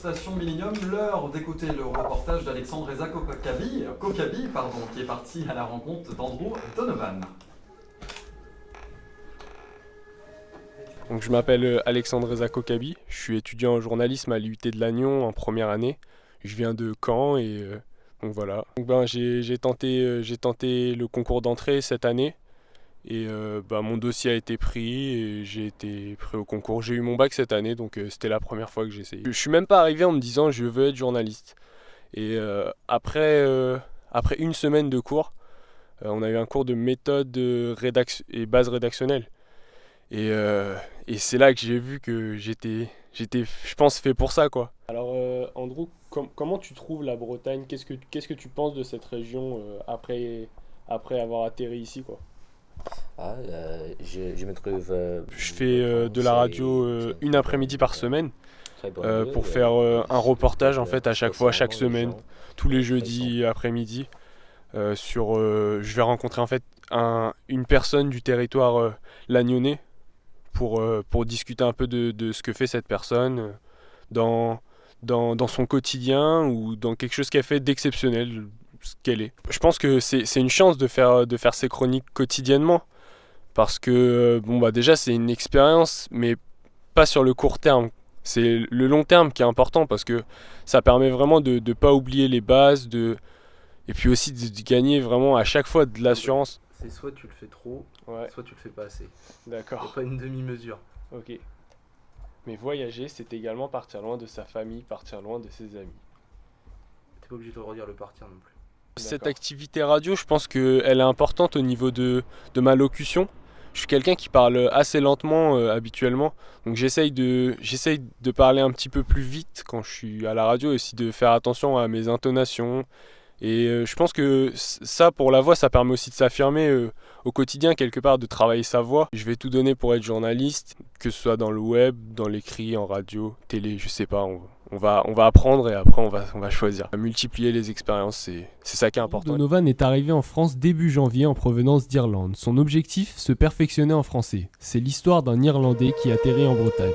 Station Millennium, l'heure d'écouter le reportage d'Alexandre Kokabi, qui est parti à la rencontre d'Andrew Donovan. Donc, je m'appelle Alexandre Kokabi, je suis étudiant en journalisme à l'IUT de Lannion en première année. Je viens de Caen et donc voilà. Donc, j'ai tenté le concours d'entrée cette année et mon dossier a été pris et j'ai été pris au concours. J'ai eu mon bac cette année, donc c'était la première fois que j'ai essayé. Je suis même pas arrivé en me disant je veux être journaliste. Et après une semaine de cours, on a eu un cours de méthode et base rédactionnelle. Et c'est là que j'ai vu que j'étais, je pense, fait pour ça, quoi. Alors, Andrew, comment tu trouves la Bretagne? Qu'est-ce que tu penses de cette région après avoir atterri ici, quoi? Je me trouve. Je fais de la radio une après-midi par semaine pour faire un reportage en fait à chaque fois, chaque semaine, tous les jeudis après-midi. Je vais rencontrer en fait une personne du territoire lagnonnais pour discuter un peu de ce que fait cette personne dans son quotidien ou dans quelque chose qu'elle fait d'exceptionnel, ce qu'elle est. Je pense que c'est une chance de faire ces chroniques quotidiennement parce que déjà c'est une expérience mais pas sur le court terme. C'est le long terme qui est important parce que ça permet vraiment de ne pas oublier les bases et puis aussi de gagner vraiment à chaque fois de l'assurance. C'est soit tu le fais trop, soit tu le fais pas assez. D'accord. C'est pas une demi-mesure. Ok. Mais voyager, c'est également partir loin de sa famille, partir loin de ses amis. T'es pas obligé de redire le partir non plus. Cette activité radio, je pense qu'elle est importante au niveau de ma locution. Je suis quelqu'un qui parle assez lentement habituellement, donc j'essaye de parler un petit peu plus vite quand je suis à la radio et aussi de faire attention à mes intonations. Et je pense que ça, pour la voix, ça permet aussi de s'affirmer au quotidien, quelque part, de travailler sa voix. Je vais tout donner pour être journaliste, que ce soit dans le web, dans l'écrit, en radio, télé, je sais pas. On va apprendre et après on va choisir. Multiplier les expériences, c'est ça qui est important. Donovan est arrivé en France début janvier en provenance d'Irlande. Son objectif, se perfectionner en français. C'est l'histoire d'un Irlandais qui atterrit en Bretagne.